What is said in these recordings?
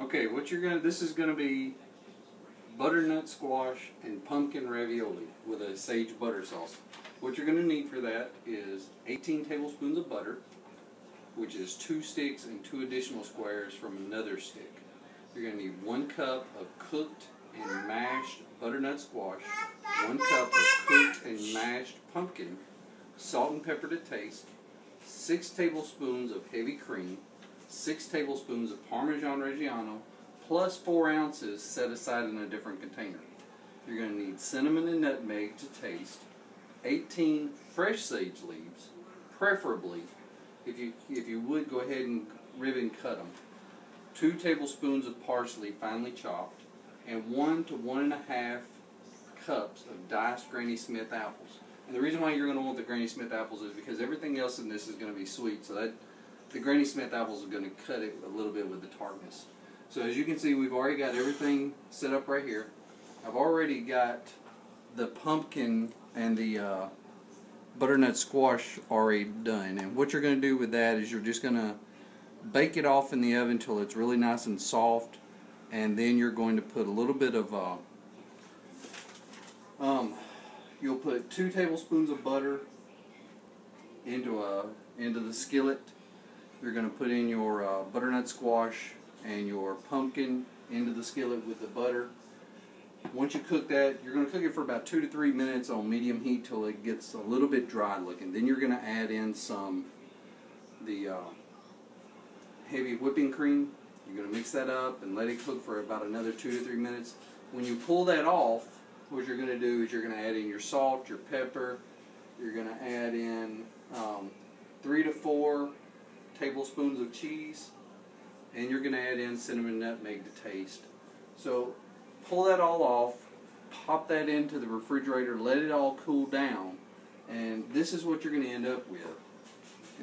Okay, this is gonna be butternut squash and pumpkin ravioli with a sage butter sauce. What you're gonna need for that is 18 tablespoons of butter, which is 2 sticks and 2 additional squares from another stick. You're gonna need 1 cup of cooked and mashed butternut squash, 1 cup of cooked and mashed pumpkin, salt and pepper to taste, 6 tablespoons of heavy cream, 6 tablespoons of Parmesan Reggiano, plus 4 ounces set aside in a different container. You're going to need cinnamon and nutmeg to taste, 18 fresh sage leaves, preferably, if you would, go ahead and ribbon cut them, 2 tablespoons of parsley finely chopped, and 1 to 1.5 cups of diced Granny Smith apples. And the reason why you're going to want the Granny Smith apples is because everything else in this is going to be sweet, so that the Granny Smith apples are going to cut it a little bit with the tartness. So as you can see, we've already got everything set up right here. I've already got the pumpkin and the butternut squash already done. And what you're going to do with that is you're just going to bake it off in the oven until it's really nice and soft. And then you're going to put a little bit of, you'll put 2 tablespoons of butter into the skillet. You're going to put in your butternut squash and your pumpkin into the skillet with the butter. Once you cook that, you're going to cook it for about 2 to 3 minutes on medium heat till it gets a little bit dry looking. Then you're going to add in the heavy whipping cream. You're going to mix that up and let it cook for about another 2 to 3 minutes. When you pull that off, what you're going to do is you're going to add in your salt, your pepper. You're going to add in 3 to 4 tablespoons of cheese, and you're going to add in cinnamon and nutmeg to taste. So pull that all off, pop that into the refrigerator, let it all cool down, and this is what you're going to end up with.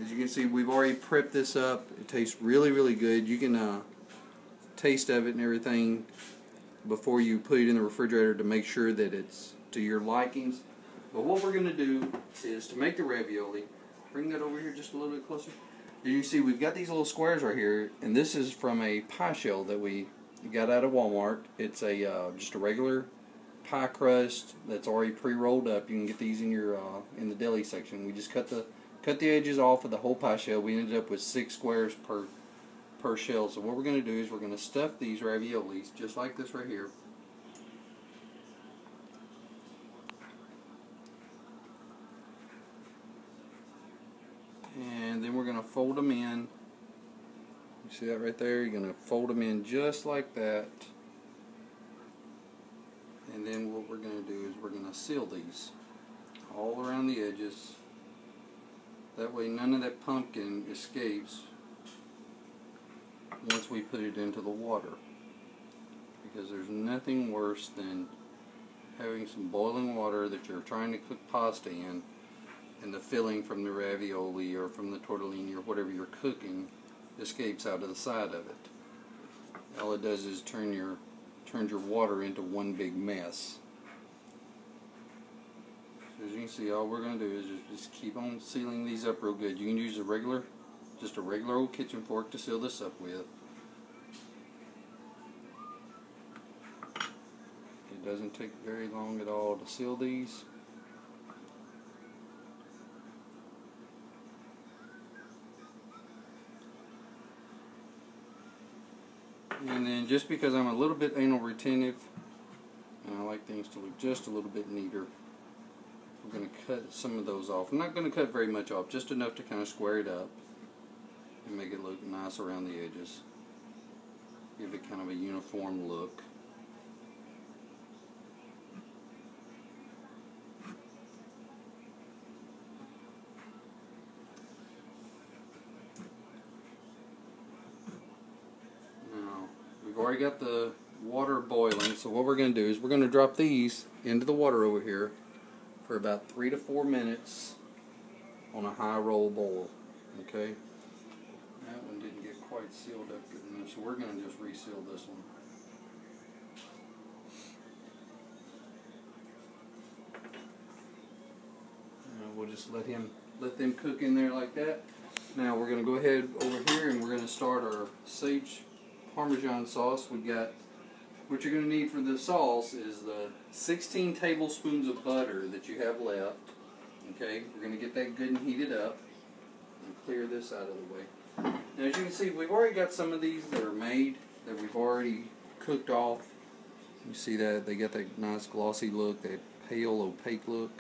As you can see, we've already prepped this up. It tastes really, really good. You can taste of it and everything before you put it in the refrigerator to make sure that it's to your likings. But what we're going to do is to make the ravioli, bring that over here just a little bit closer. You see, we've got these little squares right here, and this is from a pie shell that we got out of Walmart. It's just a regular pie crust that's already pre-rolled up. You can get these in your in the deli section. We just cut the edges off of the whole pie shell. We ended up with 6 squares per shell. So what we're going to do is we're going to stuff these raviolis just like this right here. And then we're going to fold them in. You see that right there? You're going to fold them in just like that. And then what we're going to do is we're going to seal these all around the edges. That way none of that pumpkin escapes once we put it into the water. Because there's nothing worse than having some boiling water that you're trying to cook pasta in, and the filling from the ravioli or from the tortellini or whatever you're cooking escapes out of the side of it. All it does is turns your water into one big mess. So as you can see, all we're going to do is just keep on sealing these up real good. You can use just a regular old kitchen fork to seal this up with. It doesn't take very long at all to seal these. And then just because I'm a little bit anal retentive and I like things to look just a little bit neater, we're going to cut some of those off. I'm not going to cut very much off, just enough to kind of square it up and make it look nice around the edges. Give it kind of a uniform look. We've already got the water boiling, so what we're going to do is we're going to drop these into the water over here for about 3 to 4 minutes on a high roll boil. Okay? That one didn't get quite sealed up good enough, so we're going to just reseal this one. We'll just let them cook in there like that. Now we're going to go ahead over here and we're going to start our sage Parmesan sauce. We got, what you're going to need for the sauce is the 16 tablespoons of butter that you have left. Okay, we're going to get that good and heated up and clear this out of the way. Now, as you can see, we've already got some of these that are made, that we've already cooked off. You see that they got that nice glossy look, that pale opaque look.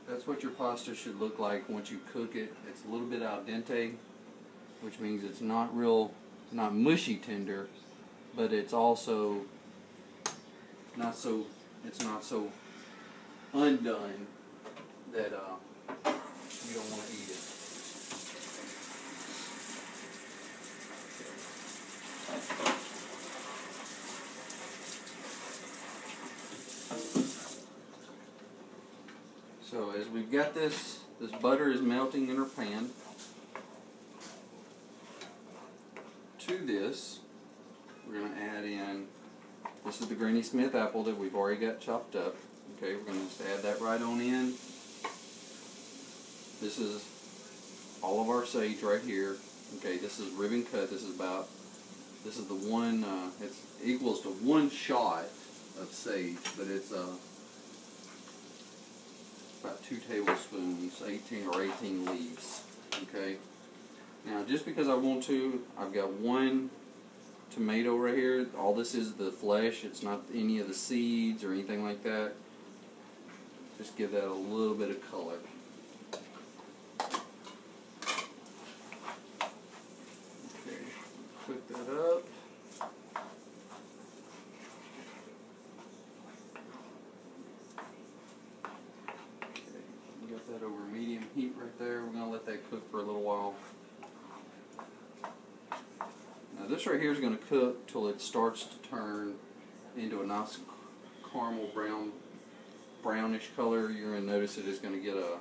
That's what your pasta should look like once you cook it. It's a little bit al dente, which means it's not mushy tender, but it's also it's not so undone that you don't want to eat it. So as we've got this butter is melting in our pan. To this, we're going to add in, this is the Granny Smith apple that we've already got chopped up. Okay, we're going to just add that right on in. This is all of our sage right here. Okay, this is ribbon cut. This is the one, it equals to 1 shot of sage, but it's about 2 tablespoons, 18 leaves. Okay. Now, just because I want to, I've got 1 tomato right here. All this is the flesh. It's not any of the seeds or anything like that. Just give that a little bit of color. Okay, cook that up. Okay, got that over medium heat right there. We're going to let that cook for a little while. Now this right here is going to cook till it starts to turn into a nice caramel brownish color. You're going to notice it is going to get a,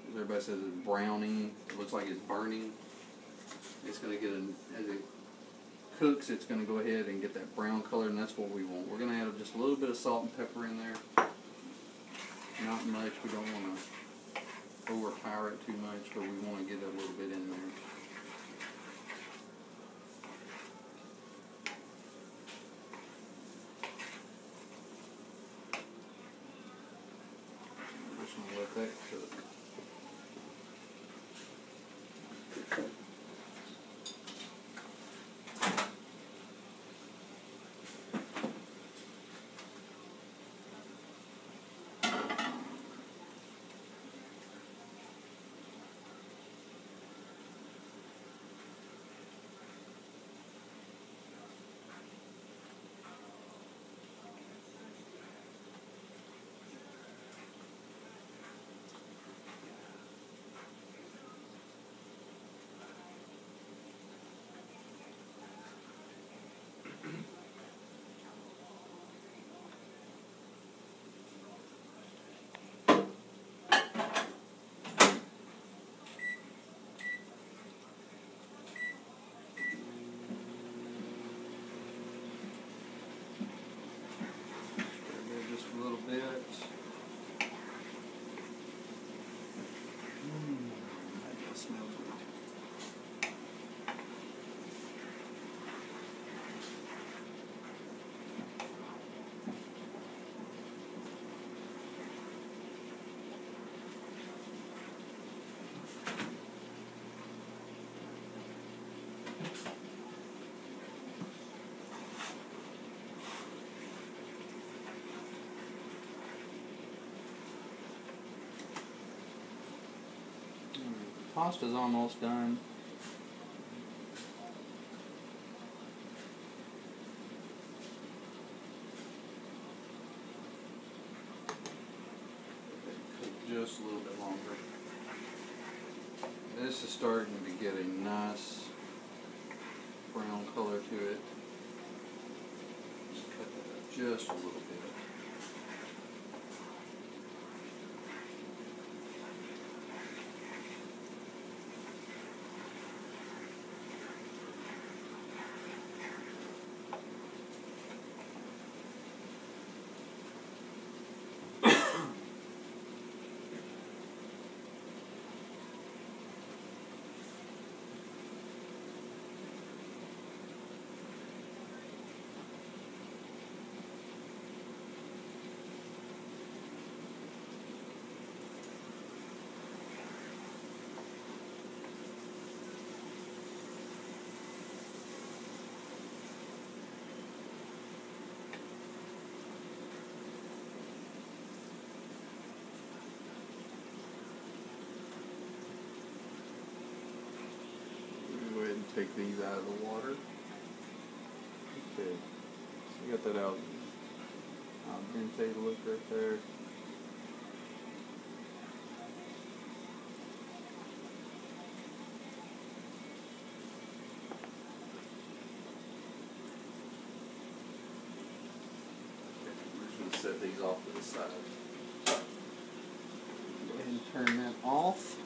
as everybody says, it's browning. It looks like it's burning. It's going to get, as it cooks, it's going to go ahead and get that brown color, and that's what we want. We're going to add just a little bit of salt and pepper in there. Not much. We don't want to overpower it too much, but we want to get a little bit in there. Let that cook. Pasta's almost done. Cook just a little bit longer. This is starting to get a nice brown color to it. Just cut that up just a little bit. take these out of the water. Okay, so you got that out. Dente look right there. Set these off to the side. Go ahead and turn that off.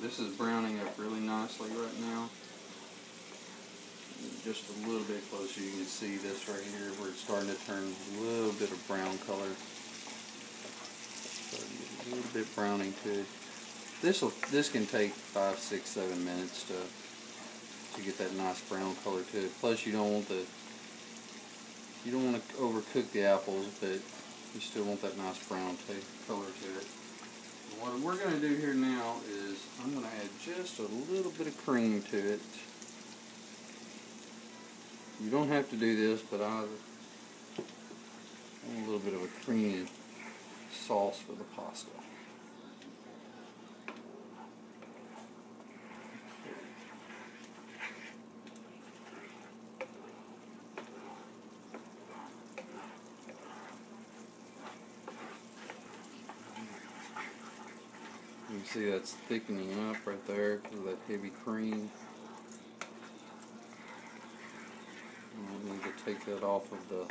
This is browning up really nicely right now. Just a little bit closer, you can see this right here where it's starting to turn a little bit of brown color. Starting to get a little bit browning to it. This can take 5, 6, 7 minutes to get that nice brown color to it. Plus, you don't want to overcook the apples, but you still want that nice brown color to it. What we're going to do here now is I'm going to add just a little bit of cream to it. You don't have to do this, but I want a little bit of a creamy sauce for the pasta. You can see that's thickening up right there because of that heavy cream. I need to take that off of the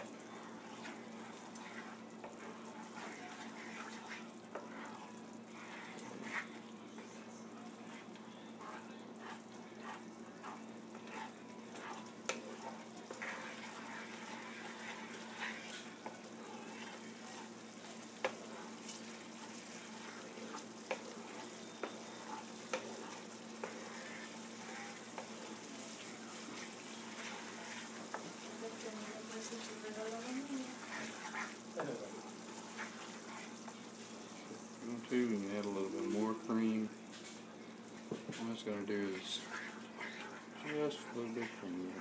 we can add a little bit more cream. What I'm just going to do is just a little bit of cream.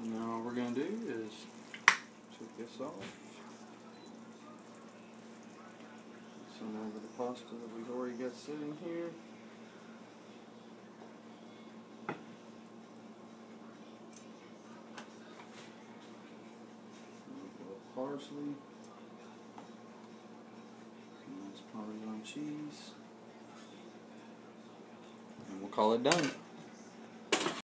Now all we're going to do is take this off. Put some over the pasta that we've already got sitting here. A little parsley. Nice Parmesan cheese. And we'll call it done.